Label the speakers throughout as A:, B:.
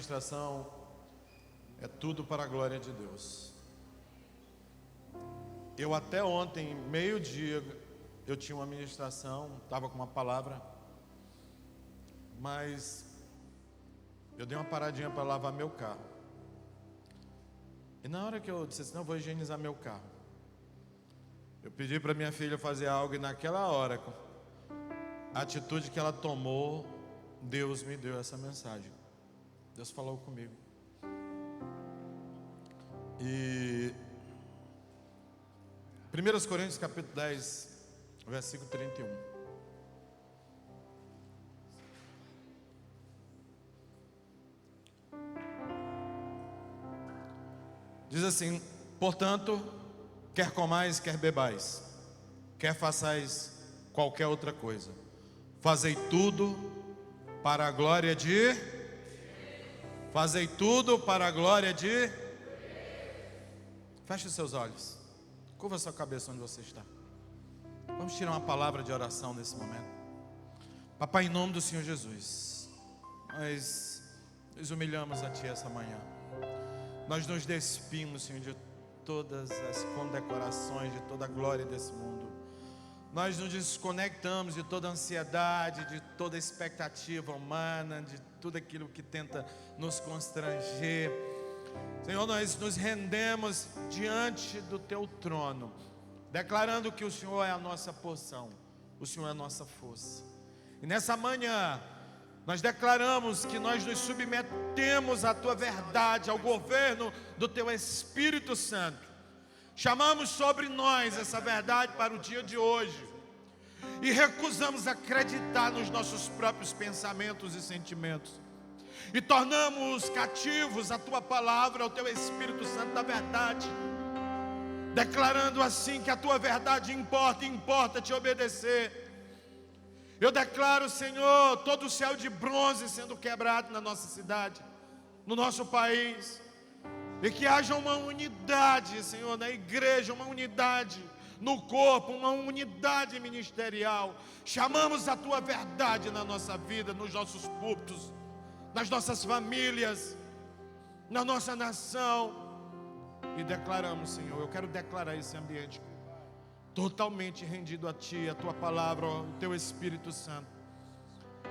A: ministração é tudo para a glória de Deus. Eu até ontem, meio-dia, eu tinha uma ministração, estava com uma palavra, mas eu dei uma paradinha para lavar meu carro. E na hora que eu disse assim, não, vou higienizar meu carro, eu pedi para minha filha fazer algo, e naquela hora, a atitude que ela tomou, Deus me deu essa mensagem. Deus falou comigo. E 1 Coríntios capítulo 10, versículo 31. Diz assim: portanto, quer comais, quer bebais, quer façais qualquer outra coisa, fazei tudo para a glória de... Fazei tudo para a glória de... Feche os seus olhos, curva a sua cabeça onde você está. Vamos tirar uma palavra de oração nesse momento. Papai, em nome do Senhor Jesus, nós nos humilhamos a Ti essa manhã. Nós nos despimos, Senhor, de todas as condecorações, de toda a glória desse mundo. Nós nos desconectamos de toda a ansiedade, de toda a expectativa humana, de tudo aquilo que tenta nos constranger. Senhor, nós nos rendemos diante do Teu trono, declarando que o Senhor é a nossa porção, o Senhor é a nossa força. E nessa manhã, nós declaramos que nós nos submetemos à Tua verdade, ao governo do Teu Espírito Santo. Chamamos sobre nós essa verdade para o dia de hoje e recusamos acreditar nos nossos próprios pensamentos e sentimentos. E tornamos cativos a Tua palavra, ao Teu Espírito Santo da verdade, declarando assim que a Tua verdade importa, e importa te obedecer. Eu declaro, Senhor, todo o céu de bronze sendo quebrado na nossa cidade, no nosso país, e que haja uma unidade, Senhor, na igreja, uma unidade no corpo, uma unidade ministerial. Chamamos a Tua verdade na nossa vida, nos nossos púlpitos, nas nossas famílias, na nossa nação, e declaramos, Senhor, eu quero declarar esse ambiente totalmente rendido a Ti, a Tua palavra, ao Teu Espírito Santo.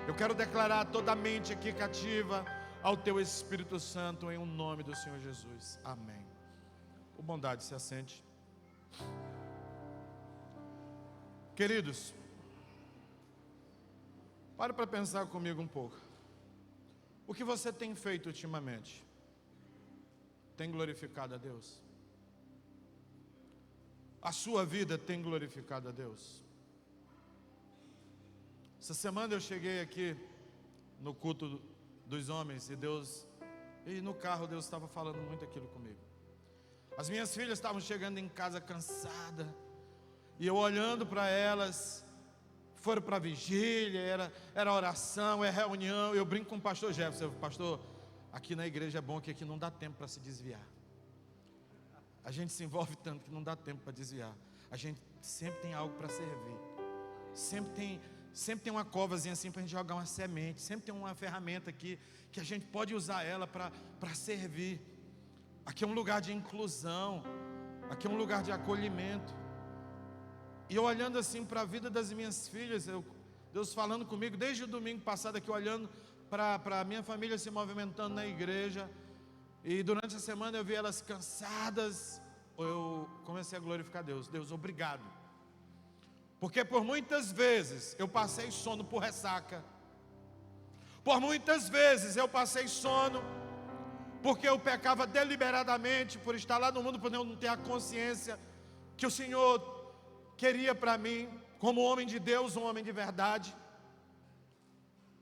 A: Eu quero declarar toda a mente aqui cativa ao Teu Espírito Santo, em o nome do Senhor Jesus, amém. Por bondade, se assente. Queridos, pare para pensar comigo um pouco. O que você tem feito ultimamente? Tem glorificado a Deus? A sua vida tem glorificado a Deus? Essa semana eu cheguei aqui no culto dos homens e no carro Deus estava falando muito aquilo comigo. As minhas filhas estavam chegando em casa cansadas, e eu olhando para elas, foram para a vigília, era oração, é reunião. Eu brinco com o pastor Jefferson: pastor, aqui na igreja é bom que aqui não dá tempo para se desviar. A gente se envolve tanto que não dá tempo para desviar. A gente sempre tem algo para servir. Sempre tem uma covazinha assim para a gente jogar uma semente. Sempre tem uma ferramenta aqui que a gente pode usar ela para servir. Aqui é um lugar de inclusão. Aqui é um lugar de acolhimento. E eu olhando assim para a vida das minhas filhas, Deus falando comigo desde o domingo passado aqui, olhando para a minha família se movimentando na igreja. E durante a semana eu vi elas cansadas. Eu comecei a glorificar Deus. Deus, obrigado. Porque por muitas vezes eu passei sono por ressaca. Por muitas vezes eu passei sono porque eu pecava deliberadamente, por estar lá no mundo, por não ter a consciência que o Senhor queria para mim, como homem de Deus, um homem de verdade.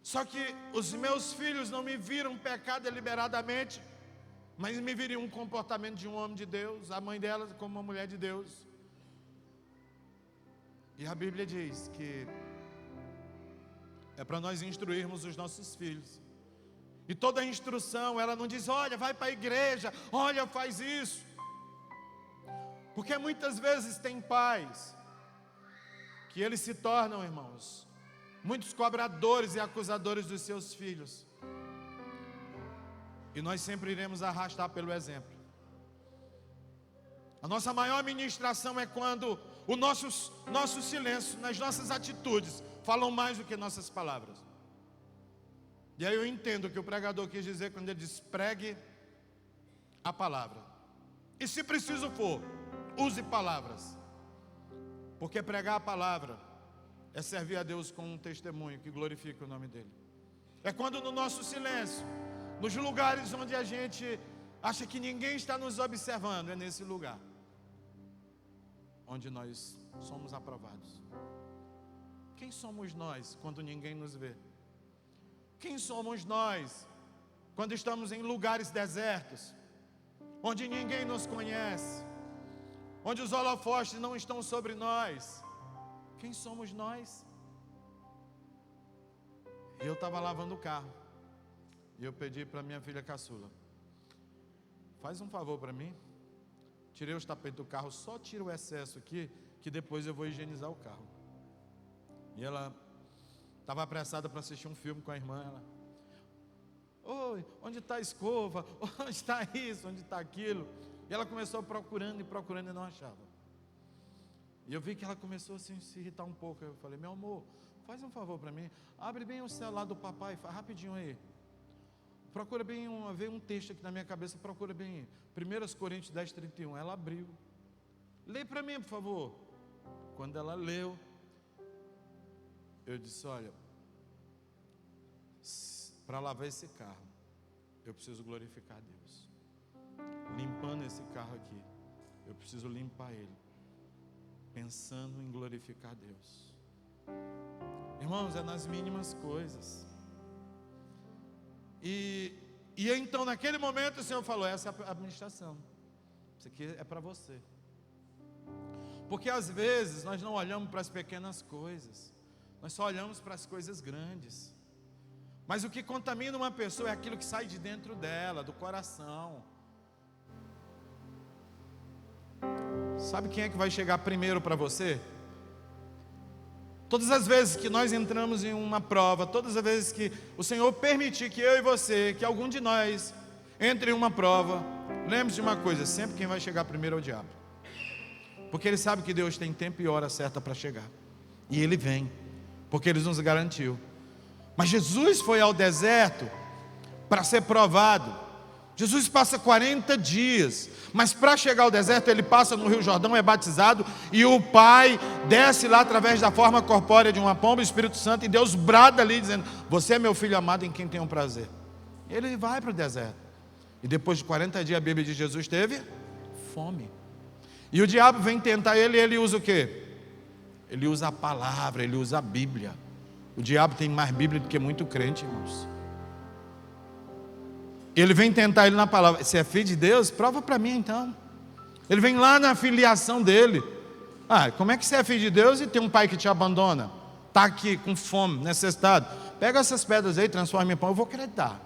A: Só que os meus filhos não me viram pecar deliberadamente, mas me viram um comportamento de um homem de Deus, a mãe delas como uma mulher de Deus. E a Bíblia diz que é para nós instruirmos os nossos filhos. E toda a instrução, ela não diz: olha, vai para a igreja, olha, faz isso. Porque muitas vezes tem pais que eles se tornam, irmãos, muitos cobradores e acusadores dos seus filhos. E nós sempre iremos arrastar pelo exemplo. A nossa maior ministração é quando o nosso silêncio, nas nossas atitudes, falam mais do que nossas palavras. E aí eu entendo o que o pregador quis dizer quando ele diz: pregue a palavra. E se preciso for, use palavras. Porque pregar a palavra é servir a Deus com um testemunho que glorifique o nome dEle. É quando no nosso silêncio, nos lugares onde a gente acha que ninguém está nos observando, é nesse lugar onde nós somos aprovados. Quem somos nós quando ninguém nos vê? Quem somos nós quando estamos em lugares desertos, onde ninguém nos conhece, onde os holofotes não estão sobre nós? Quem somos nós? Eu estava lavando o carro e eu pedi para minha filha caçula: faz um favor para mim. Tirei os tapetes do carro, só tira o excesso aqui, que depois eu vou higienizar o carro. E ela estava apressada para assistir um filme com a irmã. Ela: oi, onde está a escova? Onde está isso? Onde está aquilo? E ela começou procurando e não achava. E eu vi que ela começou assim, a se irritar um pouco. Eu falei: meu amor, faz um favor para mim, abre bem o celular do papai, faz rapidinho aí. Procura bem, veio um texto aqui na minha cabeça, procura bem 1 Coríntios 10:31. Ela abriu. Lê para mim, por favor. Quando ela leu, eu disse: olha, para lavar esse carro, eu preciso glorificar a Deus. Limpando esse carro aqui, eu preciso limpar ele, pensando em glorificar a Deus. Irmãos, é nas mínimas coisas. E então naquele momento o Senhor falou: essa é a administração, isso aqui é para você. Porque às vezes nós não olhamos para as pequenas coisas, nós só olhamos para as coisas grandes. Mas o que contamina uma pessoa é aquilo que sai de dentro dela, do coração. Sabe quem é que vai chegar primeiro para você? Todas as vezes que nós entramos em uma prova, todas as vezes que o Senhor permitir que eu e você, que algum de nós entre em uma prova, lembre-se de uma coisa: sempre quem vai chegar primeiro é o diabo. Porque ele sabe que Deus tem tempo e hora certa para chegar. E ele vem, porque ele nos garantiu. Mas Jesus foi ao deserto para ser provado. Jesus passa 40 dias, mas para chegar ao deserto ele passa no Rio Jordão, é batizado, e o Pai desce lá através da forma corpórea de uma pomba, o Espírito Santo, e Deus brada ali dizendo: você é meu filho amado em quem tenho prazer. Ele vai para o deserto, e depois de 40 dias a Bíblia diz: Jesus teve fome, e o diabo vem tentar ele, e ele usa o quê? Ele usa a palavra, ele usa a Bíblia. O diabo tem mais Bíblia do que muito crente, irmãos. Ele vem tentar ele na palavra: se é filho de Deus, prova para mim então. Ele vem lá na filiação dele: como é que você é filho de Deus e tem um pai que te abandona? Está aqui com fome, necessitado. Pega essas pedras aí, transforma em pão, eu vou acreditar.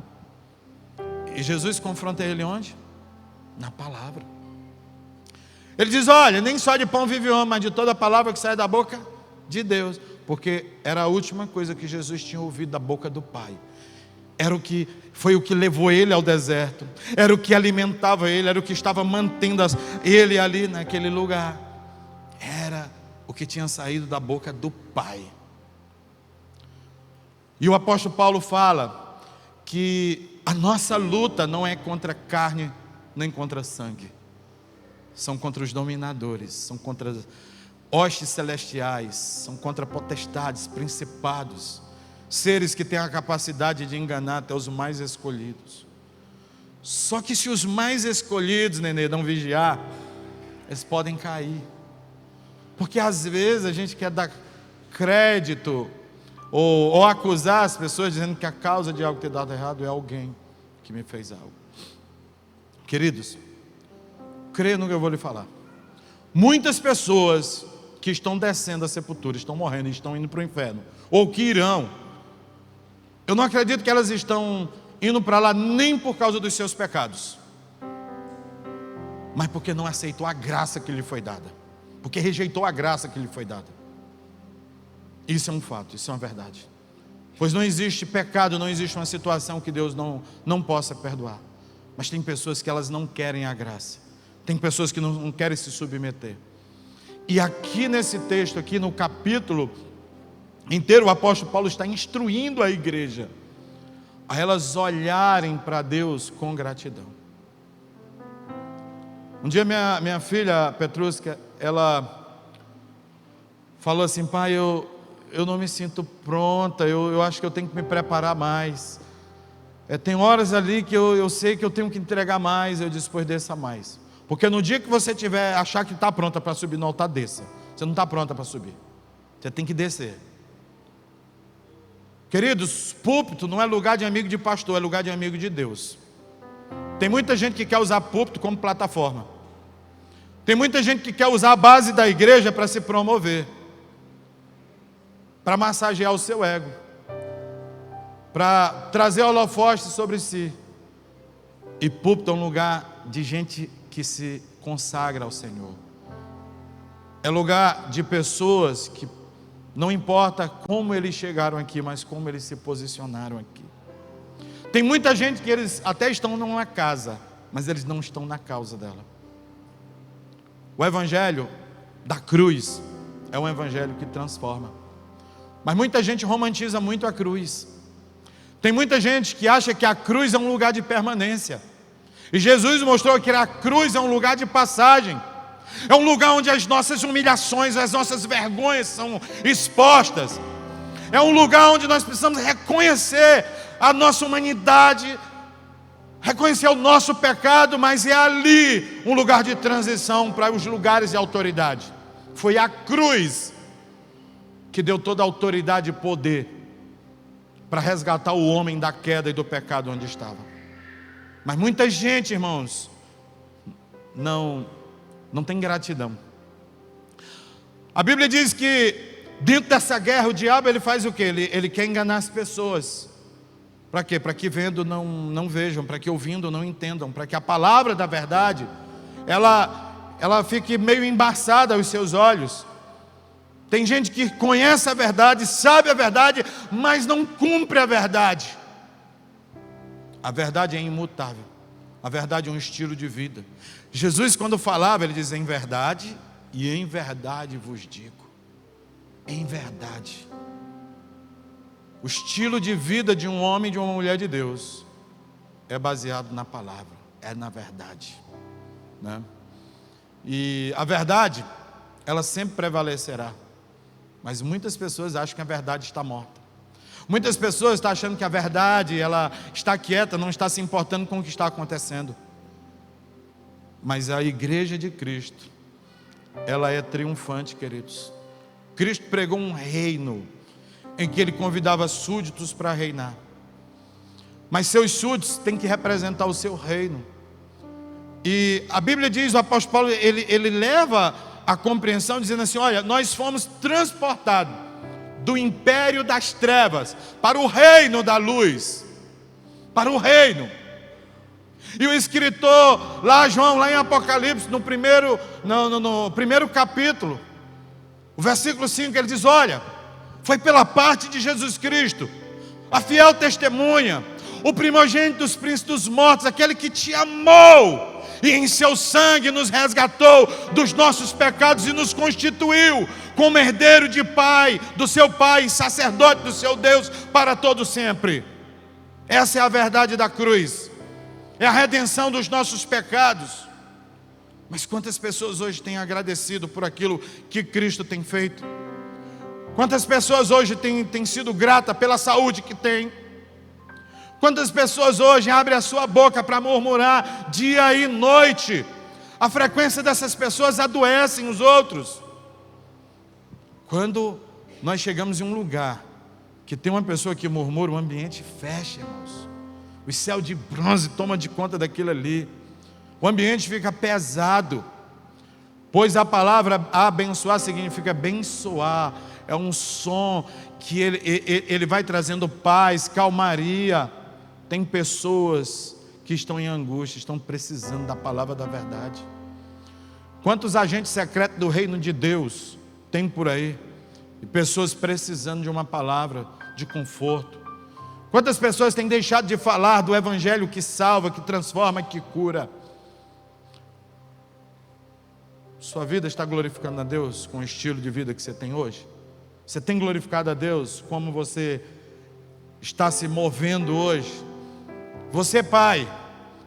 A: E Jesus confronta ele onde? Na palavra. Ele diz: olha, nem só de pão vive o homem, mas de toda palavra que sai da boca de Deus. Porque era a última coisa que Jesus tinha ouvido da boca do Pai. Foi o que levou ele ao deserto, era o que alimentava ele, era o que estava mantendo ele ali naquele lugar, era o que tinha saído da boca do Pai. E o apóstolo Paulo fala que a nossa luta não é contra carne nem contra sangue, são contra os dominadores, são contra hostes celestiais, são contra potestades, principados, seres que têm a capacidade de enganar até os mais escolhidos. Só que se os mais escolhidos, nenê, não vigiar, eles podem cair. Porque às vezes a gente quer dar crédito ou acusar as pessoas dizendo que a causa de algo ter dado errado é alguém que me fez algo. Queridos, creia no que eu vou lhe falar. Muitas pessoas que estão descendo a sepultura, estão morrendo, estão indo para o inferno, ou que irão, eu não acredito que elas estão indo para lá nem por causa dos seus pecados, mas porque não aceitou a graça que lhe foi dada, porque rejeitou a graça que lhe foi dada. Isso é um fato, isso é uma verdade. Pois não existe pecado, não existe uma situação que Deus não possa perdoar. Mas tem pessoas que elas não querem a graça. Tem pessoas que não querem se submeter. E aqui nesse texto, aqui no capítulo inteiro, o apóstolo Paulo está instruindo a igreja a elas olharem para Deus com gratidão. Um dia minha filha Petrusca, ela falou assim: pai, eu não me sinto pronta, eu acho que eu tenho que me preparar mais. Tem horas ali que eu sei que eu tenho que entregar mais. Eu disse: pois desça mais. Porque no dia que você achar que está pronta para subir no altar, desça. Você não está pronta para subir. Você tem que descer. Queridos, púlpito não é lugar de amigo de pastor, é lugar de amigo de Deus. Tem muita gente que quer usar púlpito como plataforma. Tem muita gente que quer usar a base da igreja para se promover, para massagear o seu ego, para trazer holofote sobre si. E púlpito é um lugar de gente que se consagra ao Senhor. É lugar de pessoas que não importa como eles chegaram aqui, mas como eles se posicionaram aqui. Tem muita gente que eles até estão numa casa, mas eles não estão na causa dela. O evangelho da cruz é um evangelho que transforma. Mas muita gente romantiza muito a cruz. Tem muita gente que acha que a cruz é um lugar de permanência. E Jesus mostrou que a cruz é um lugar de passagem. É um lugar onde as nossas humilhações, as nossas vergonhas são expostas. É um lugar onde nós precisamos reconhecer a nossa humanidade, reconhecer o nosso pecado, mas é ali um lugar de transição para os lugares de autoridade. Foi a cruz que deu toda a autoridade e poder para resgatar o homem da queda e do pecado onde estava. Mas muita gente, irmãos, não tem gratidão. A Bíblia diz que dentro dessa guerra o diabo ele faz o quê? Ele quer enganar as pessoas. Para quê? Para que vendo não vejam, para que ouvindo não entendam, para que a palavra da verdade ela fique meio embaçada aos seus olhos. Tem gente que conhece a verdade, sabe a verdade, mas não cumpre a verdade. A verdade é imutável. A verdade é um estilo de vida. Jesus, quando falava, ele dizia: em verdade e em verdade vos digo. Em verdade. O estilo de vida de um homem e de uma mulher de Deus é baseado na palavra, é na verdade, né? E a verdade, ela sempre prevalecerá. Mas muitas pessoas acham que a verdade está morta. Muitas pessoas estão achando que a verdade, ela está quieta, não está se importando com o que está acontecendo. Mas a igreja de Cristo, ela é triunfante, queridos. Cristo pregou um reino em que ele convidava súditos para reinar. Mas seus súditos têm que representar o seu reino. E a Bíblia diz, o apóstolo Paulo, ele leva a compreensão dizendo assim: olha, nós fomos transportados do império das trevas para o reino da luz, para o reino. E o escritor lá, João, lá em Apocalipse, no primeiro capítulo, o versículo 5, ele diz: olha, foi pela parte de Jesus Cristo, a fiel testemunha, o primogênito dos príncipes dos mortos, aquele que te amou e em seu sangue nos resgatou dos nossos pecados e nos constituiu como herdeiro de Pai, do seu Pai, sacerdote do seu Deus para todo sempre. Essa é a verdade da cruz, é a redenção dos nossos pecados. Mas quantas pessoas hoje têm agradecido por aquilo que Cristo tem feito? Quantas pessoas hoje têm sido gratas pela saúde que tem? Quantas pessoas hoje abrem a sua boca para murmurar dia e noite? A frequência dessas pessoas adoecem os outros. Quando nós chegamos em um lugar que tem uma pessoa que murmura, o ambiente fecha, irmãos. O céu de bronze toma de conta daquilo ali. O ambiente fica pesado. Pois a palavra abençoar significa abençoar. É um som que ele vai trazendo paz, calmaria. Tem pessoas que estão em angústia, estão precisando da palavra da verdade. Quantos agentes secretos do reino de Deus tem por aí? E pessoas precisando de uma palavra de conforto. Quantas pessoas têm deixado de falar do evangelho que salva, que transforma, que cura? Sua vida está glorificando a Deus com o estilo de vida que você tem hoje? Você tem glorificado a Deus como você está se movendo hoje? Você, pai,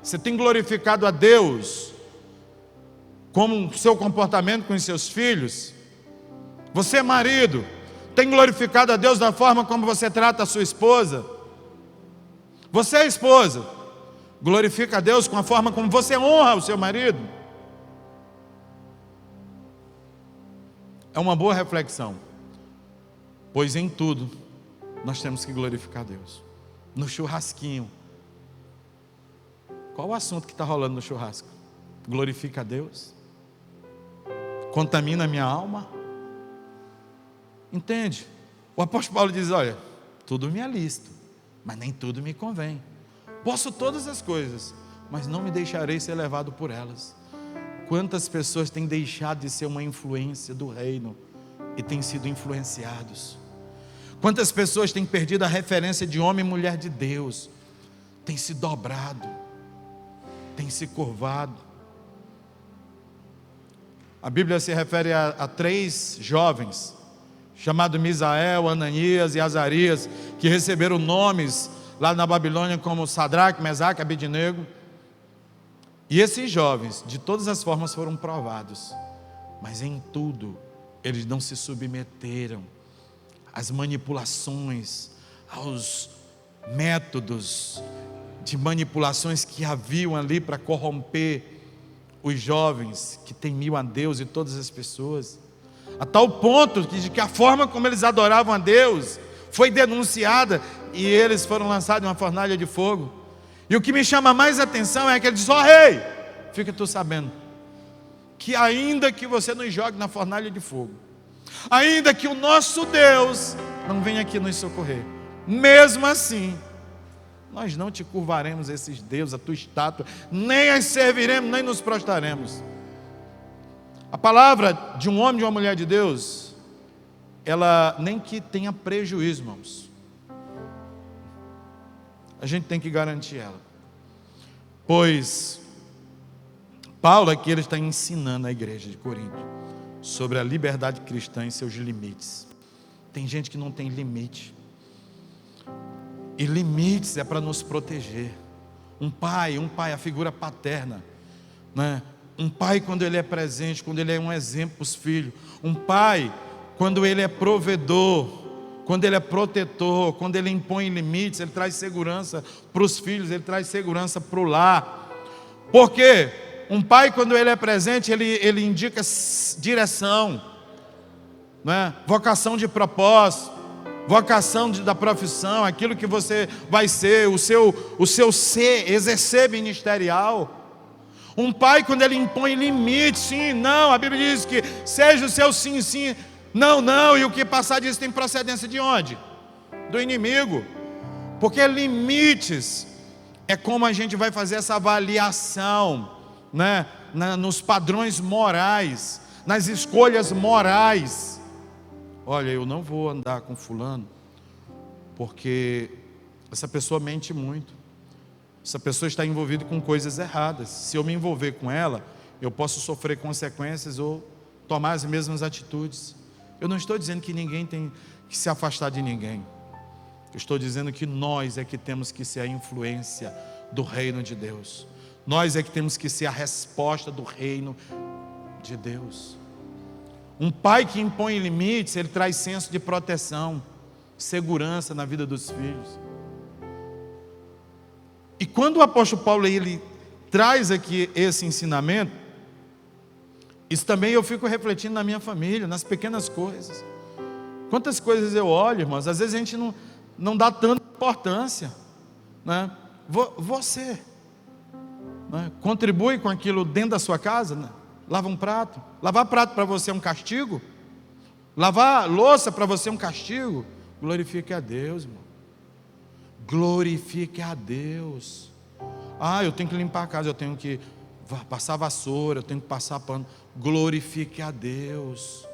A: você tem glorificado a Deus como o seu comportamento com os seus filhos? Você, marido, tem glorificado a Deus da forma como você trata a sua esposa? Você, esposa, glorifica a Deus com a forma como você honra o seu marido? É uma boa reflexão, pois em tudo nós temos que glorificar a Deus. No churrasquinho, qual o assunto que está rolando no churrasco? Glorifica a Deus? Contamina a minha alma? Entende? O apóstolo Paulo diz, olha, tudo me é lícito, mas nem tudo me convém. Posso todas as coisas, mas não me deixarei ser levado por elas. Quantas pessoas têm deixado de ser uma influência do reino e têm sido influenciados? Quantas pessoas têm perdido a referência de homem e mulher de Deus? Têm se dobrado, têm se curvado. A Bíblia se refere a 3 jovens, chamados Misael, Ananias e Azarias, que receberam nomes lá na Babilônia como Sadraque, Mesaque e Abednego. E esses jovens, de todas as formas, foram provados, mas em tudo, eles não se submeteram às manipulações, aos métodos de manipulações que haviam ali para corromper os jovens que temiam a Deus e todas as pessoas, a tal ponto de que a forma como eles adoravam a Deus foi denunciada e eles foram lançados em uma fornalha de fogo. E o que me chama mais atenção é que ele diz, ó rei, fica tu sabendo, que ainda que você nos jogue na fornalha de fogo, ainda que o nosso Deus não venha aqui nos socorrer, mesmo assim, nós não te curvaremos a esses deuses, a tua estátua, nem as serviremos, nem nos prostraremos. A palavra de um homem e de uma mulher de Deus, ela nem que tenha prejuízo, irmãos, a gente tem que garantir ela. Pois Paulo aqui ele está ensinando a igreja de Corinto sobre a liberdade cristã e seus limites. Tem gente que não tem limite, e limites é para nos proteger. Um pai, a figura paterna, né? Um pai quando ele é presente, quando ele é um exemplo para os filhos. Um pai quando ele é provedor, quando ele é protetor, quando ele impõe limites, ele traz segurança para os filhos, ele traz segurança para o lar. Por quê? Um pai quando ele é presente, ele indica direção, né? Vocação de propósito, vocação da profissão, aquilo que você vai ser, o seu ser, exercer ministerial. Um pai quando ele impõe limites, sim, não, a Bíblia diz que seja o seu sim, sim, não, não, e o que passar disso tem procedência de onde? Do inimigo. Porque limites é como a gente vai fazer essa avaliação, né? Nos padrões morais, nas escolhas morais. Olha, eu não vou andar com fulano, porque essa pessoa mente muito. Essa pessoa está envolvida com coisas erradas. Se eu me envolver com ela, eu posso sofrer consequências ou tomar as mesmas atitudes. Eu não estou dizendo que ninguém tem que se afastar de ninguém. Eu estou dizendo que nós é que temos que ser a influência do reino de Deus. Nós é que temos que ser a resposta do reino de Deus. Um pai que impõe limites, ele traz senso de proteção, segurança na vida dos filhos. E quando o apóstolo Paulo ele traz aqui esse ensinamento, isso também eu fico refletindo na minha família, nas pequenas coisas. Quantas coisas eu olho, irmãos, às vezes a gente não dá tanta importância, né? Você, né? Contribui com aquilo dentro da sua casa, né? Lava um prato. Lavar prato para você é um castigo? Lavar louça para você é um castigo? Glorifique a Deus, irmão. Glorifique a Deus. Ah, eu tenho que limpar a casa, eu tenho que passar vassoura, eu tenho que passar pano. Glorifique a Deus.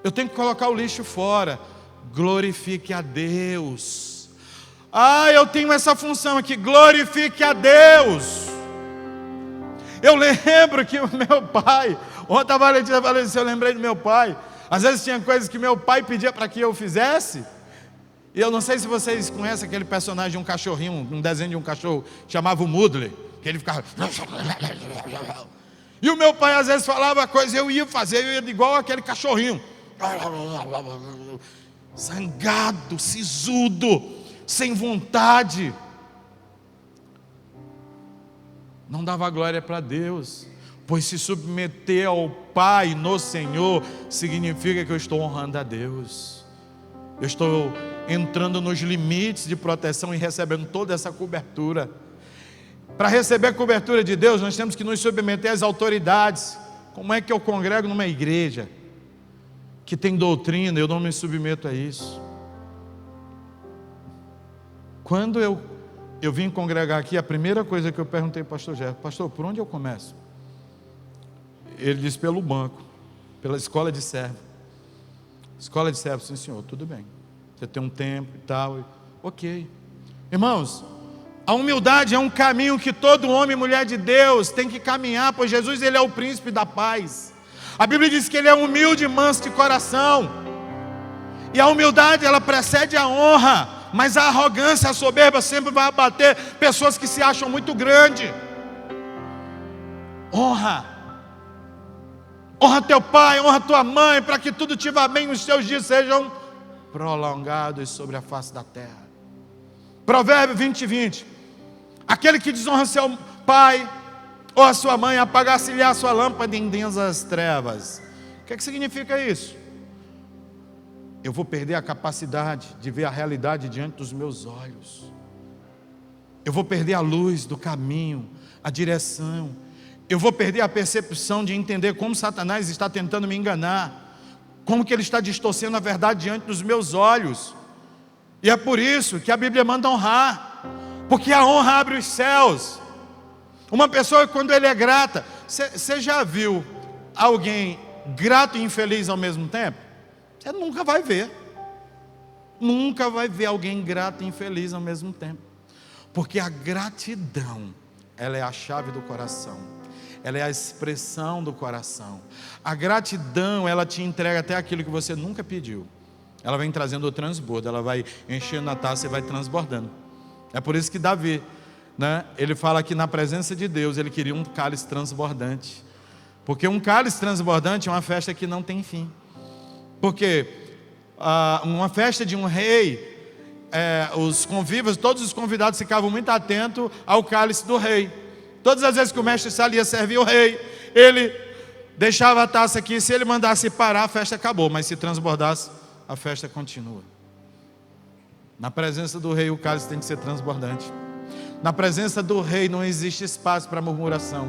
A: Eu tenho que colocar o lixo fora. Glorifique a Deus. eu tenho essa função aqui, glorifique a Deus. Eu lembro que o meu pai, ontem a Valentina falou isso, eu lembrei do meu pai. Às vezes tinha coisas que meu pai pedia para que eu fizesse. E eu não sei se vocês conhecem aquele personagem de um cachorrinho, um desenho de um cachorro, chamava o Mudley, que ele ficava... E o meu pai às vezes falava coisa, eu ia fazer, eu ia igual aquele cachorrinho. Zangado, sisudo, sem vontade. Não dava glória para Deus, pois se submeter ao Pai no Senhor significa que eu estou honrando a Deus. Eu estou entrando nos limites de proteção e recebendo toda essa cobertura. Para receber a cobertura de Deus, nós temos que nos submeter às autoridades. Como é que eu congrego numa igreja que tem doutrina? Eu não me submeto a isso. Quando eu vim congregar aqui, a primeira coisa que eu perguntei ao pastor Gerson: pastor, por onde eu começo? Ele disse: pelo banco, pela escola de servo. Escola de servo, sim senhor, tudo bem. Você tem um tempo e tal, ok. Irmãos, a humildade é um caminho que todo homem e mulher de Deus tem que caminhar, pois Jesus, ele é o príncipe da paz. A Bíblia diz que ele é humilde e manso de coração. E a humildade, ela precede a honra, mas a arrogância, a soberba sempre vai abater pessoas que se acham muito grandes. Honra teu pai, honra tua mãe, para que tudo te vá bem, os teus dias sejam prolongados sobre a face da terra. Provérbio 20:20. Aquele que desonra seu pai ou a sua mãe, apagar-se-lhe a sua lâmpada em densas trevas. O que significa isso? Eu vou perder a capacidade de ver a realidade diante dos meus olhos. Eu vou perder a luz do caminho, a direção. Eu vou perder a percepção de entender como Satanás está tentando me enganar, como que ele está distorcendo a verdade diante dos meus olhos. E é por isso que a Bíblia manda honrar, porque a honra abre os céus. Uma pessoa, quando ele é grata, você já viu alguém grato e infeliz ao mesmo tempo? Você nunca vai ver. Nunca vai ver alguém grato e infeliz ao mesmo tempo. Porque a gratidão, ela é a chave do coração. Ela é a expressão do coração. A gratidão, ela te entrega até aquilo que você nunca pediu. Ela vem trazendo o transbordo, ela vai enchendo a taça e vai transbordando. É por isso que Davi, ele fala que na presença de Deus, ele queria um cálice transbordante. Porque um cálice transbordante é uma festa que não tem fim. Porque uma festa de um rei, os convivas, todos os convidados ficavam muito atentos ao cálice do rei. Todas as vezes que o mestre Sala ia servir o rei, ele deixava a taça aqui. Se ele mandasse parar, a festa acabou. Mas se transbordasse, a festa continua. Na presença do rei, o cálice tem que ser transbordante. Na presença do rei não existe espaço para murmuração.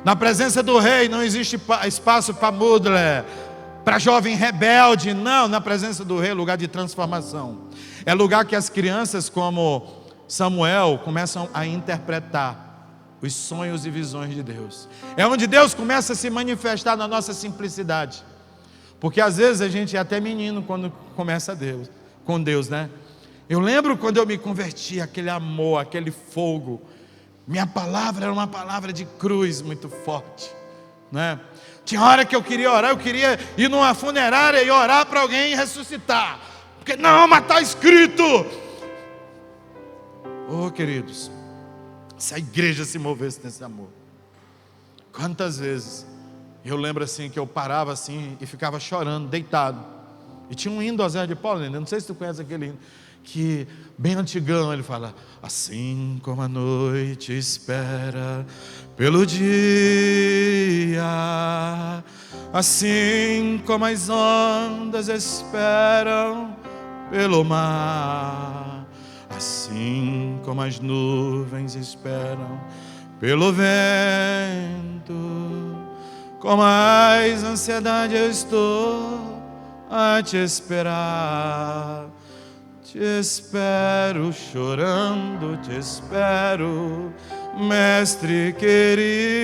A: Na presença do rei não existe espaço para mudler, para jovem rebelde. Não, na presença do rei é lugar de transformação. É lugar que as crianças como Samuel começam a interpretar os sonhos e visões de Deus. É onde Deus começa a se manifestar na nossa simplicidade. Porque às vezes a gente é até menino quando começa com Deus, né? Eu lembro quando eu me converti, aquele amor, aquele fogo. Minha palavra era uma palavra de cruz muito forte, né? Tinha hora que eu queria orar, eu queria ir numa funerária e orar para alguém ressuscitar. Porque não, mas está escrito. Oh, queridos, se a igreja se movesse nesse amor. Quantas vezes eu lembro assim que eu parava assim e ficava chorando, deitado. E tinha um hino do Zé de Paulo, não sei se tu conhece aquele hino, que bem antigão, ele fala: assim como a noite espera pelo dia, assim como as ondas esperam pelo mar, assim como as nuvens esperam pelo vento, com mais ansiedade eu estou a te esperar. Te espero chorando, te espero, mestre querido.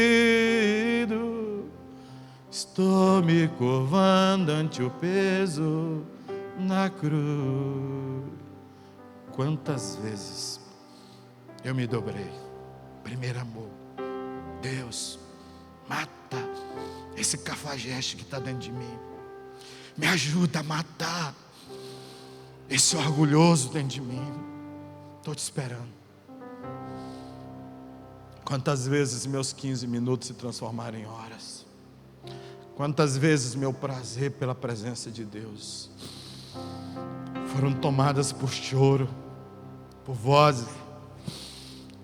A: Estou me curvando ante o peso na cruz. quantas vezes eu me dobrei. Primeiro amor, Deus, mata esse cafajeste que está dentro de mim. Me ajuda a matar esse orgulhoso dentro de mim. Estou te esperando. Quantas vezes meus 15 minutos se transformaram em horas. Quantas vezes meu prazer pela presença de Deus foram tomadas por choro, por vozes.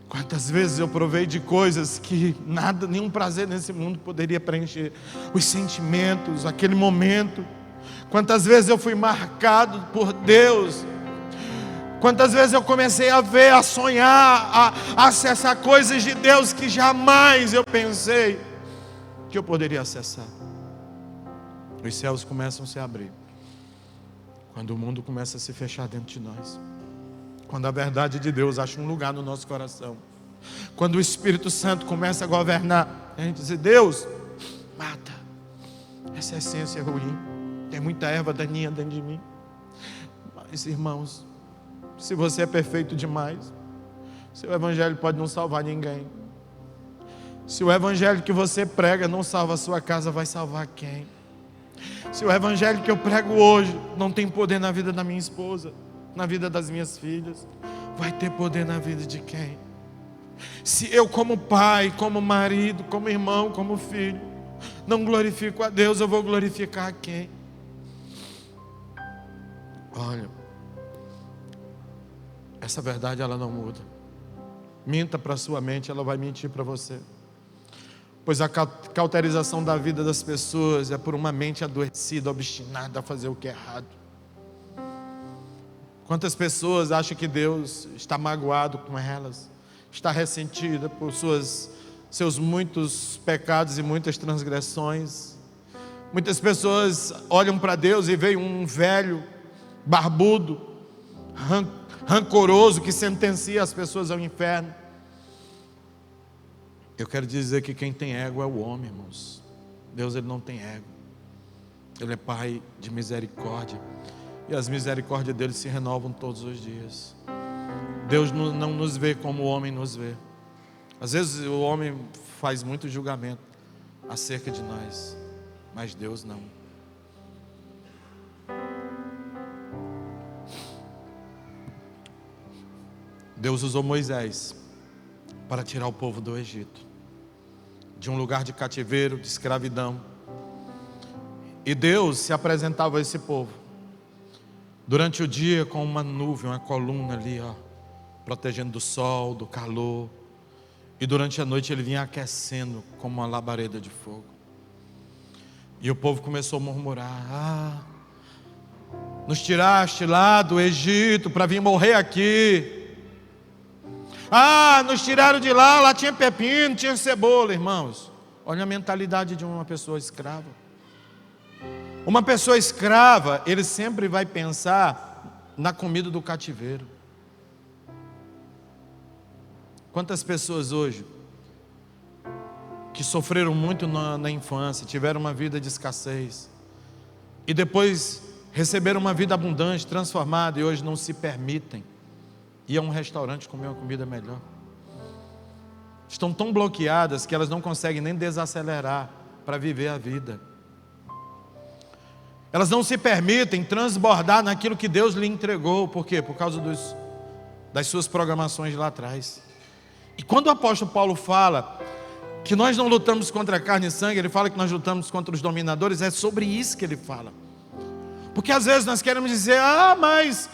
A: Quantas vezes eu provei de coisas que nada, nenhum prazer nesse mundo poderia preencher. Os sentimentos, aquele momento. Quantas vezes eu fui marcado por Deus. Quantas vezes eu comecei a ver, a sonhar, a acessar coisas de Deus que jamais eu pensei que eu poderia acessar. Os céus começam a se abrir quando o mundo começa a se fechar dentro de nós. Quando a verdade de Deus acha um lugar no nosso coração. Quando o Espírito Santo começa a governar. A gente diz: Deus, mata. Essa essência é ruim. Tem muita erva daninha dentro de mim. Mas, irmãos, se você é perfeito demais, seu evangelho pode não salvar ninguém. Se o evangelho que você prega não salva a sua casa, vai salvar quem? Se o evangelho que eu prego hoje não tem poder na vida da minha esposa, na vida das minhas filhas, vai ter poder na vida de quem? Se eu, como pai, como marido, como irmão, como filho, não glorifico a Deus, eu vou glorificar a quem? Olha, essa verdade ela não muda. Minta para a sua mente, ela vai mentir para você. Pois a cauterização da vida das pessoas é por uma mente adoecida, obstinada a fazer o que é errado. Quantas pessoas acham que Deus está magoado com elas, está ressentida por seus muitos pecados e muitas transgressões. Muitas pessoas olham para Deus e veem um velho, barbudo, rancoroso, que sentencia as pessoas ao inferno. Eu quero dizer que quem tem ego é o homem, irmãos. Deus, ele não tem ego. Ele é Pai de misericórdia. E as misericórdias dele se renovam todos os dias. Deus não nos vê como o homem nos vê. Às vezes o homem faz muito julgamento acerca de nós, mas Deus não. Deus usou Moisés para tirar o povo do Egito, de um lugar de cativeiro, de escravidão. E Deus se apresentava a esse povo durante o dia com uma nuvem, uma coluna ali, protegendo do sol, do calor. E durante a noite ele vinha aquecendo como uma labareda de fogo. E o povo começou a murmurar: nos tiraste lá do Egito para vir morrer aqui. Nos tiraram de lá tinha pepino, tinha cebola. Irmãos, olha a mentalidade de uma pessoa escrava. Uma pessoa escrava, ele sempre vai pensar na comida do cativeiro. Quantas pessoas hoje que sofreram muito na infância, tiveram uma vida de escassez e depois receberam uma vida abundante, transformada, e hoje não se permitem ir a um restaurante comer uma comida melhor. Estão tão bloqueadas que elas não conseguem nem desacelerar para viver a vida. Elas não se permitem transbordar naquilo que Deus lhe entregou. Por quê? Por causa das suas programações lá atrás. E quando o apóstolo Paulo fala que nós não lutamos contra carne e sangue, ele fala que nós lutamos contra os dominadores, é sobre isso que ele fala. Porque às vezes nós queremos dizer: mas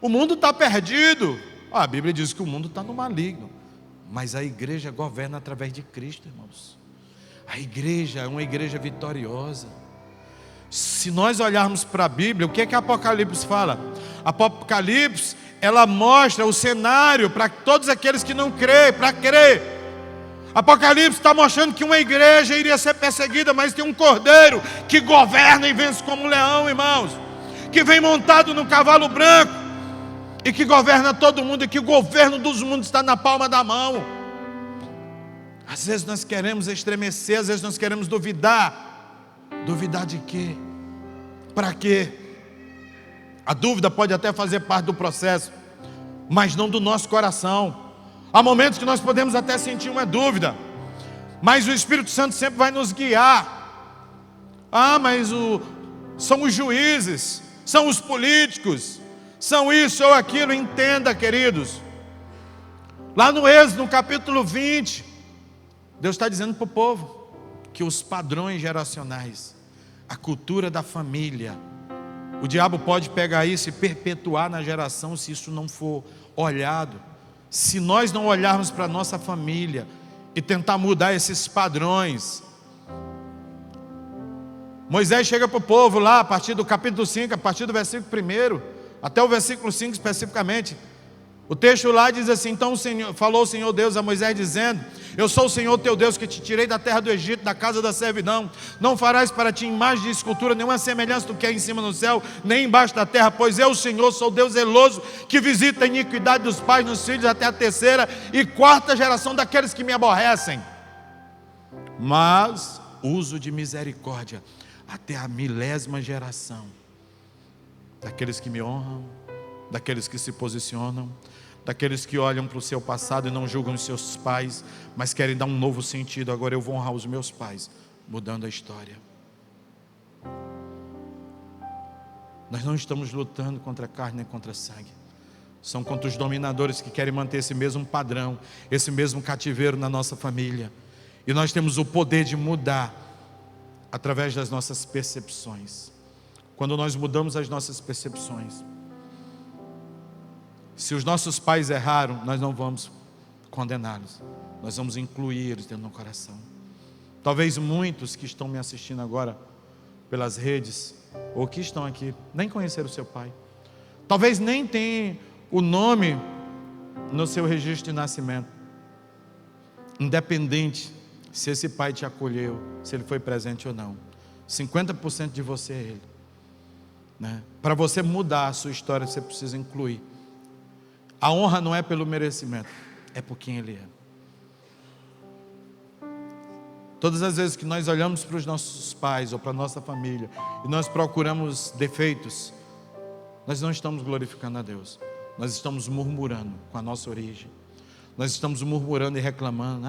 A: o mundo está perdido. A Bíblia diz que o mundo está no maligno, mas a igreja governa através de Cristo, irmãos. A igreja é uma igreja vitoriosa. Se nós olharmos para a Bíblia, o que é que Apocalipse fala? Apocalipse, ela mostra o cenário para todos aqueles que não creem, para crer. Apocalipse está mostrando que uma igreja iria ser perseguida, mas tem um cordeiro que governa e vence como um leão, irmãos, que vem montado no cavalo branco e que governa todo mundo, e que o governo dos mundos está na palma da mão. Às vezes nós queremos estremecer, às vezes nós queremos duvidar. Duvidar de quê? Para quê? A dúvida pode até fazer parte do processo, mas não do nosso coração. Há momentos que nós podemos até sentir uma dúvida, mas o Espírito Santo sempre vai nos guiar. Mas são os juízes, são os políticos, são isso ou aquilo. Entenda, queridos, lá no Êxodo, no capítulo 20, Deus está dizendo para o povo que os padrões geracionais, a cultura da família, o diabo pode pegar isso e perpetuar na geração se isso não for olhado. Se nós não olharmos para a nossa família e tentar mudar esses padrões. Moisés chega para o povo lá, a partir do capítulo 5, a partir do versículo 1, até o versículo 5 especificamente. O texto lá diz assim: então falou o Senhor Deus a Moisés dizendo: eu sou o Senhor teu Deus que te tirei da terra do Egito, da casa da servidão. Não farás para ti imagem de escultura, nenhuma semelhança do que é em cima no céu, nem embaixo da terra, pois eu, o Senhor, sou Deus zeloso, que visita a iniquidade dos pais nos filhos até a 3ª e 4ª geração daqueles que me aborrecem, mas uso de misericórdia até a 1000ª geração daqueles que me honram, daqueles que se posicionam, daqueles que olham para o seu passado e não julgam os seus pais, mas querem dar um novo sentido. Agora eu vou honrar os meus pais, mudando a história. Nós não estamos lutando contra a carne nem contra a sangue, são contra os dominadores que querem manter esse mesmo padrão, esse mesmo cativeiro na nossa família. E nós temos o poder de mudar através das nossas percepções. Quando nós mudamos as nossas percepções, se os nossos pais erraram, nós não vamos condená-los, nós vamos incluir eles dentro do coração. Talvez muitos que estão me assistindo agora pelas redes, ou que estão aqui, nem conheceram o seu pai. Talvez nem tenham o nome no seu registro de nascimento. Independente se esse pai te acolheu, se ele foi presente ou não, 50% de você é ele, né? Para você mudar a sua história, você precisa incluir. A honra não é pelo merecimento, é por quem ele é. Todas as vezes que nós olhamos para os nossos pais ou para a nossa família e nós procuramos defeitos, nós não estamos glorificando a Deus, nós estamos murmurando com a nossa origem. Nós estamos murmurando e reclamando: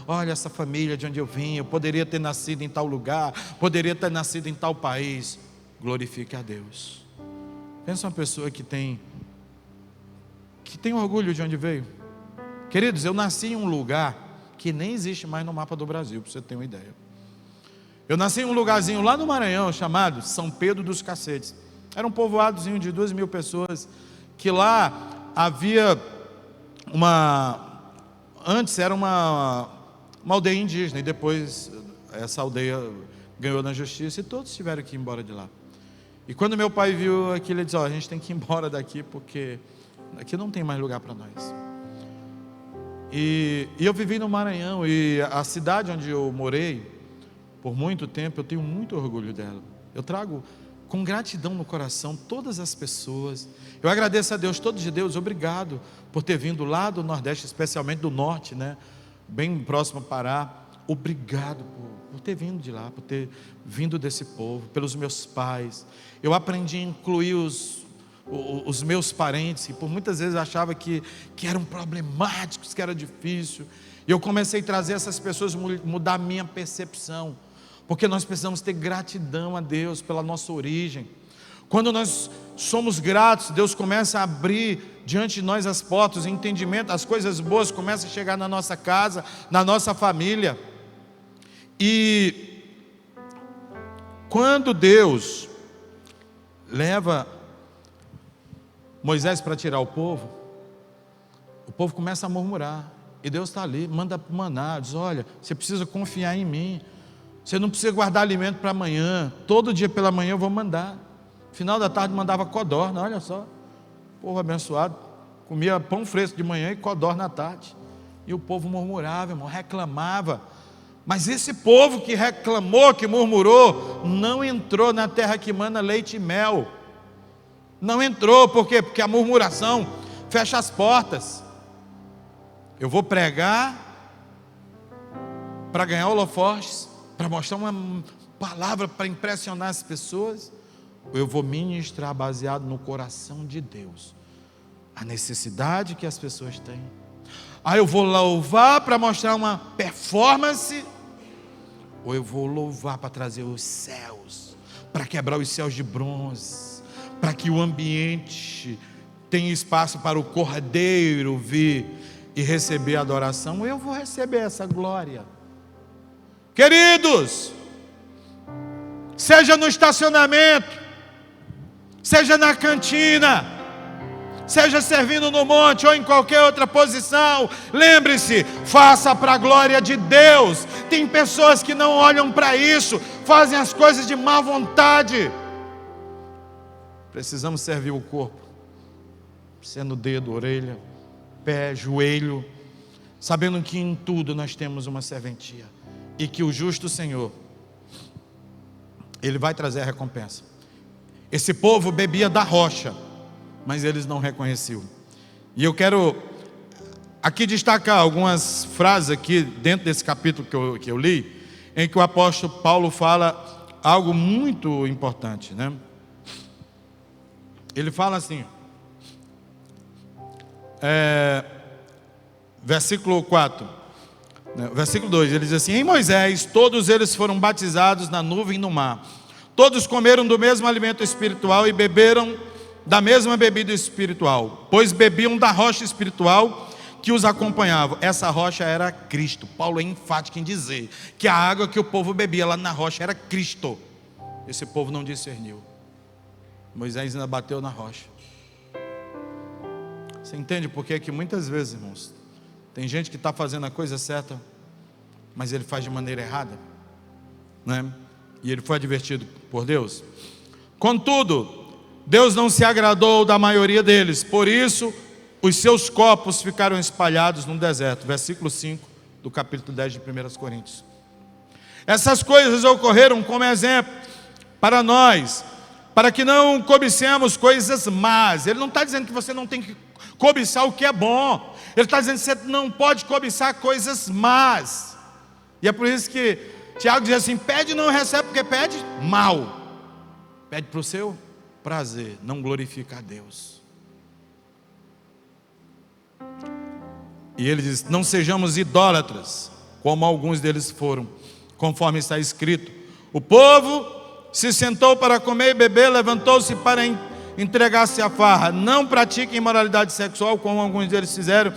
A: olha essa família de onde eu vim, eu poderia ter nascido em tal lugar, poderia ter nascido em tal país. Glorifique a Deus. Pensa uma pessoa que tem orgulho de onde veio. Queridos, eu nasci em um lugar que nem existe mais no mapa do Brasil, para você ter uma ideia. Eu nasci em um lugarzinho lá no Maranhão, chamado São Pedro dos Cacetes. Era um povoadozinho de 2.000 pessoas, que lá havia antes era uma aldeia indígena, e depois essa aldeia ganhou na justiça e todos tiveram que ir embora de lá. E quando meu pai viu aquilo, ele disse: a gente tem que ir embora daqui, porque aqui não tem mais lugar para nós. E eu vivi no Maranhão, e a cidade onde eu morei por muito tempo, eu tenho muito orgulho dela. Eu trago com gratidão no coração todas as pessoas. Eu agradeço a Deus, todos de Deus, obrigado por ter vindo lá do Nordeste, especialmente do Norte, né? Bem próximo ao Pará. Obrigado por ter vindo de lá, por ter vindo desse povo, pelos meus pais. Eu aprendi a incluir os meus parentes, que por muitas vezes eu achava que eram problemáticos, que era difícil. E eu comecei a trazer essas pessoas, mudar a minha percepção, porque nós precisamos ter gratidão a Deus pela nossa origem. Quando nós somos gratos, Deus começa a abrir diante de nós as portas, o entendimento, as coisas boas começam a chegar na nossa casa, na nossa família. E quando Deus leva Moisés para tirar o povo começa a murmurar, e Deus está ali, manda maná, diz: olha, você precisa confiar em mim, você não precisa guardar alimento para amanhã, todo dia pela manhã eu vou mandar. Final da tarde mandava codorna, olha só, povo abençoado, comia pão fresco de manhã e codorna à tarde. E o povo murmurava, irmão, reclamava. Mas esse povo que reclamou, que murmurou, não entrou na terra que mana leite e mel. Não entrou, por quê? Porque a murmuração fecha as portas. Eu vou pregar para ganhar holofotes, para mostrar uma palavra para impressionar as pessoas, ou eu vou ministrar baseado no coração de Deus, a necessidade que as pessoas têm. Eu vou louvar para mostrar uma performance, ou eu vou louvar para trazer os céus, para quebrar os céus de bronze, para que o ambiente tenha espaço para o Cordeiro vir e receber a adoração, ou eu vou receber essa glória. Queridos, seja no estacionamento, seja na cantina, seja servindo no monte ou em qualquer outra posição, lembre-se, faça para a glória de Deus. Tem pessoas que não olham para isso, fazem as coisas de má vontade. Precisamos servir o corpo, sendo dedo, orelha, pé, joelho, sabendo que em tudo nós temos uma serventia, e que o justo Senhor, Ele vai trazer a recompensa. Esse povo bebia da rocha, mas eles não reconheciam. E eu quero aqui destacar algumas frases aqui dentro desse capítulo que eu li, em que o apóstolo Paulo fala algo muito importante, né? Ele fala assim, versículo 4, versículo 2, ele diz assim: em Moisés todos eles foram batizados na nuvem e no mar, todos comeram do mesmo alimento espiritual e beberam da mesma bebida espiritual, pois bebiam da rocha espiritual que os acompanhava. Essa rocha era Cristo. Paulo é enfático em dizer que a água que o povo bebia lá na rocha era Cristo. Esse povo não discerniu. Moisés ainda bateu na rocha. Você entende por que muitas vezes, irmãos, tem gente que está fazendo a coisa certa, mas ele faz de maneira errada, né? E ele foi advertido por Deus. Contudo, Deus não se agradou da maioria deles, por isso os seus corpos ficaram espalhados no deserto. Versículo 5 do capítulo 10 de 1 Coríntios. Essas coisas ocorreram como exemplo para nós, para que não cobicemos coisas más. Ele não está dizendo que você não tem que cobiçar o que é bom, ele está dizendo que você não pode cobiçar coisas más. E é por isso que Tiago diz assim: pede e não recebe, porque pede mal, pede para o seu prazer, não glorifica a Deus. E ele diz: não sejamos idólatras, como alguns deles foram, conforme está escrito: o povo se sentou para comer e beber, levantou-se para entregar-se à farra. Não pratiquem imoralidade sexual, como alguns deles fizeram,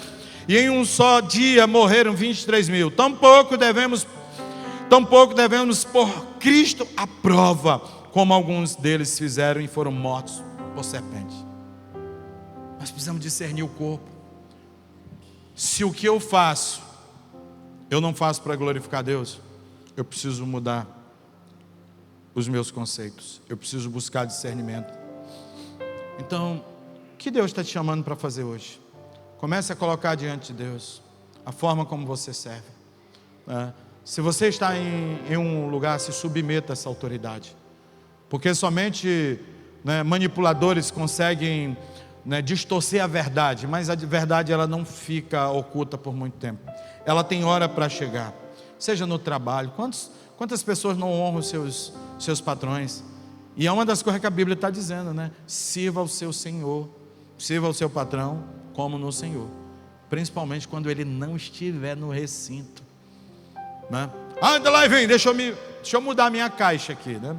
A: e em um só dia morreram 23.000. Tampouco devemos pôr Cristo à prova, como alguns deles fizeram e foram mortos por serpente. Nós precisamos discernir o corpo. Se o que eu faço, eu não faço para glorificar a Deus, eu preciso mudar os meus conceitos, eu preciso buscar discernimento. Então, o que Deus está te chamando para fazer hoje? Comece a colocar diante de Deus a forma como você serve, né? Se você está em um lugar, se submeta a essa autoridade, porque somente, né, manipuladores conseguem, né, distorcer a verdade, mas a verdade ela não fica oculta por muito tempo, ela tem hora para chegar. Seja no trabalho, quantas pessoas não honram os seus patrões? E é uma das coisas que a Bíblia está dizendo, né? Sirva ao seu Senhor, sirva ao seu patrão como no Senhor, principalmente quando ele não estiver no recinto, né? Anda lá e vem, deixa eu mudar a minha caixa aqui, né?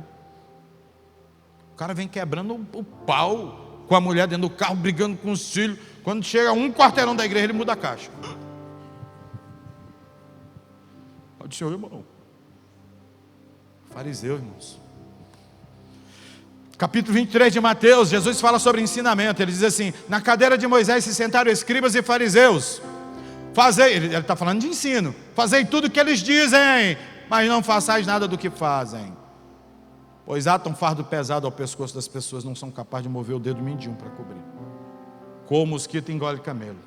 A: O cara vem quebrando o pau com a mulher dentro do carro, brigando com os filhos. Quando chega um quarteirão da igreja, ele muda a caixa. Pode ser, irmão. Fariseu, irmãos. Capítulo 23 de Mateus, Jesus fala sobre ensinamento. Ele diz assim: na cadeira de Moisés se sentaram escribas e fariseus. Ele está falando de ensino. Fazei tudo o que eles dizem, mas não façais nada do que fazem, pois atam fardo pesado ao pescoço das pessoas, não são capazes de mover o dedo mindinho para cobrir. Como o mosquito engole camelo,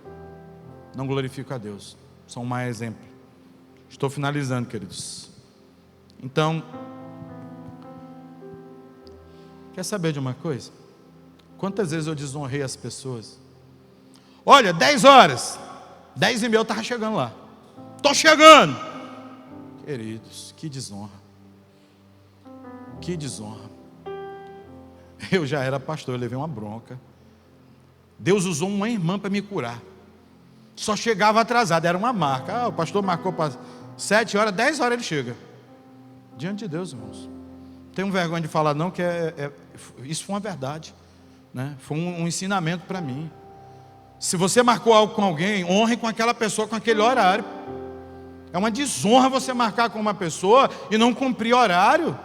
A: não glorifica a Deus. São um mau exemplo. Estou finalizando, queridos. Então, quer saber de uma coisa? Quantas vezes eu desonrei as pessoas? Olha, 10 horas, 10h30 eu estava chegando lá. Estou chegando. Queridos, que desonra. Que desonra. Eu já era pastor, eu levei uma bronca. Deus usou uma irmã para me curar. Só chegava atrasado, era uma marca. O pastor marcou para 7 horas, 10 horas ele chega. Diante de Deus, irmãos. Não tenho vergonha de falar não, que isso foi uma verdade, né? Foi um ensinamento para mim. Se você marcou algo com alguém, honre com aquela pessoa com aquele horário. É uma desonra você marcar com uma pessoa e não cumprir horário.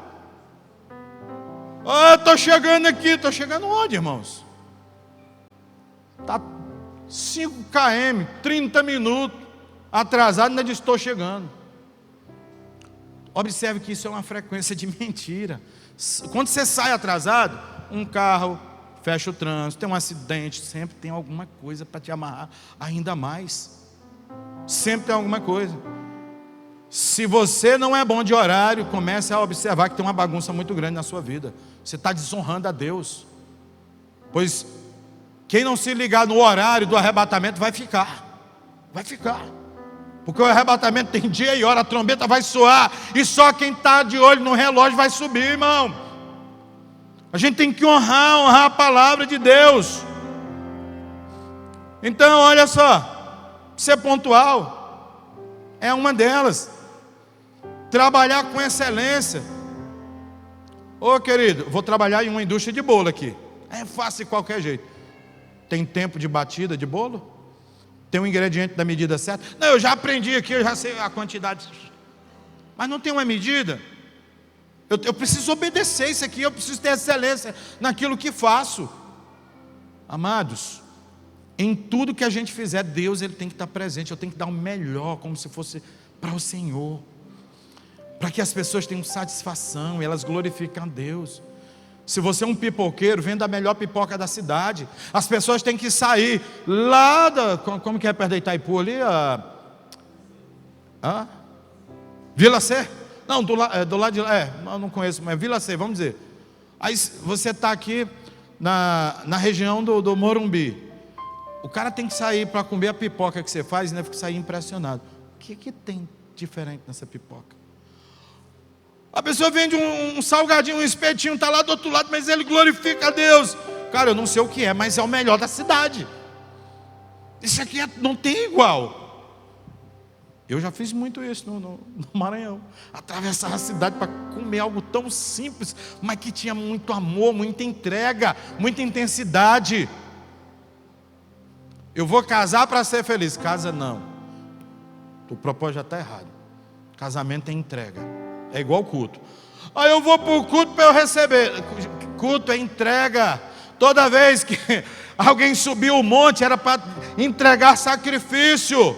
A: Estou chegando aqui. Estou chegando onde, irmãos? Está 5 km, 30 minutos atrasado, ainda diz estou chegando. Observe que isso é uma frequência de mentira. Quando você sai atrasado, um carro fecha o trânsito, tem um acidente, sempre tem alguma coisa para te amarrar ainda mais. Sempre tem alguma coisa. Se você não é bom de horário, comece a observar que tem uma bagunça muito grande na sua vida. Você está desonrando a Deus. Pois quem não se ligar no horário do arrebatamento vai ficar. Vai ficar. Porque o arrebatamento tem dia e hora, a trombeta vai soar. E só quem está de olho no relógio vai subir, irmão. A gente tem que honrar a palavra de Deus. Então, olha só, ser pontual é uma delas. Trabalhar com excelência. Ô querido, vou trabalhar em uma indústria de bolo aqui. É fácil de qualquer jeito. Tem tempo de batida de bolo? Tem um ingrediente da medida certa? Não, eu já aprendi aqui, eu já sei a quantidade. Mas não tem uma medida. Eu preciso obedecer isso aqui, eu preciso ter excelência naquilo que faço. Amados, em tudo que a gente fizer, Deus ele tem que estar presente. Eu tenho que dar o melhor, como se fosse para o Senhor, para que as pessoas tenham satisfação e elas glorificam a Deus. Se você é um pipoqueiro, venda a melhor pipoca da cidade. As pessoas têm que sair lá da... Como que é perto da Itaipu ali? Vila C? Não, do lado de lá. Eu não conheço, mas Vila C, vamos dizer. Aí você está aqui na região do Morumbi. O cara tem que sair para comer a pipoca que você faz e deve sair impressionado. O que tem diferente nessa pipoca? A pessoa vende um salgadinho, um espetinho, está lá do outro lado, mas ele glorifica a Deus. Cara, eu não sei o que é, mas é o melhor da cidade. Isso aqui não tem igual. Eu já fiz muito isso no Maranhão. Atravessar a cidade para comer algo tão simples, mas que tinha muito amor, muita entrega, muita intensidade. Eu vou casar para ser feliz. Casa não. O propósito já está errado. Casamento é entrega. É igual culto. Aí eu vou para o culto para eu receber. Culto é entrega. Toda vez que alguém subiu o monte, era para entregar sacrifício.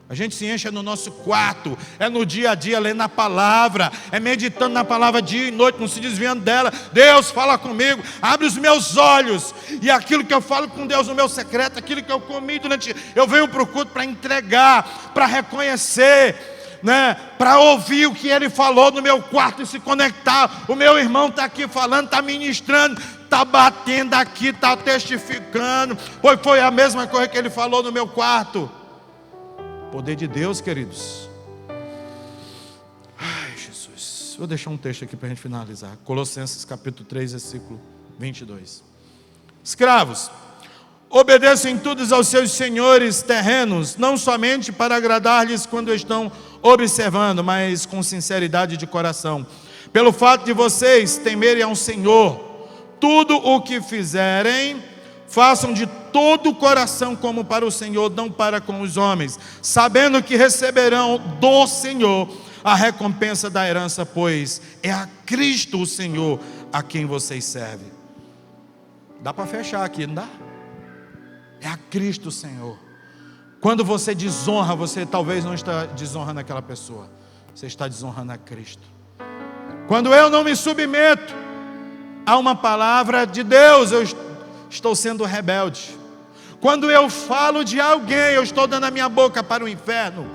A: A gente se enche no nosso quarto, é no dia a dia lendo a palavra, é meditando na palavra dia e noite, não se desviando dela. Deus fala comigo, abre os meus olhos, e aquilo que eu falo com Deus no meu secreto, aquilo que eu comi durante... Eu venho para o culto para entregar, para reconhecer, né, para ouvir o que Ele falou no meu quarto e se conectar. O meu irmão está aqui falando, está ministrando, está batendo aqui, está testificando, pois foi a mesma coisa que Ele falou no meu quarto. Poder de Deus, queridos. Ai, Jesus. Vou deixar um texto aqui para a gente finalizar. Colossenses capítulo 3, versículo 22. Escravos, obedeçam em tudo aos seus senhores terrenos, não somente para agradar-lhes quando estão observando, mas com sinceridade de coração. Pelo fato de vocês temerem ao Senhor, tudo o que fizerem, façam de todo o coração como para o Senhor, não para com os homens, sabendo que receberão do Senhor a recompensa da herança, pois é a Cristo o Senhor a quem vocês servem. Dá para fechar aqui, não dá? É a Cristo o Senhor. Quando você desonra, você talvez não está desonrando aquela pessoa, você está desonrando a Cristo. Quando eu não me submeto a uma palavra de Deus, eu estou sendo rebelde. Quando eu falo de alguém, eu estou dando a minha boca para o inferno.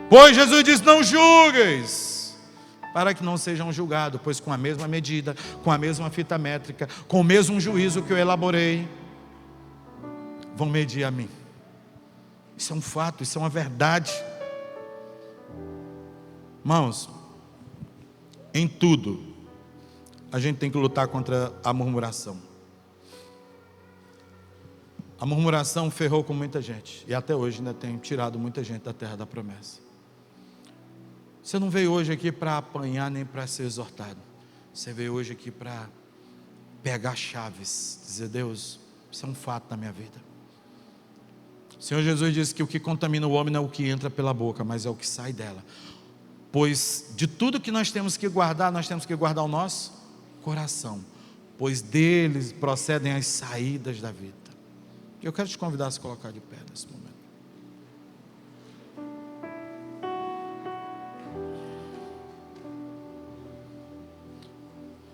A: Pois Jesus diz: não julgueis, para que não sejam julgados, pois com a mesma medida, com a mesma fita métrica, com o mesmo juízo que eu elaborei, vão medir a mim. Isso é um fato, isso é uma verdade. Irmãos, em tudo a gente tem que lutar contra a murmuração. A murmuração ferrou com muita gente, e até hoje ainda tem tirado muita gente da terra da promessa. Você não veio hoje aqui para apanhar nem para ser exortado. Você veio hoje aqui para pegar chaves, dizer: Deus, isso é um fato na minha vida. O Senhor Jesus disse que o que contamina o homem não é o que entra pela boca, mas é o que sai dela. Pois de tudo que nós temos que guardar o nosso coração, pois deles procedem as saídas da vida. Eu quero te convidar a se colocar de pé nesse momento.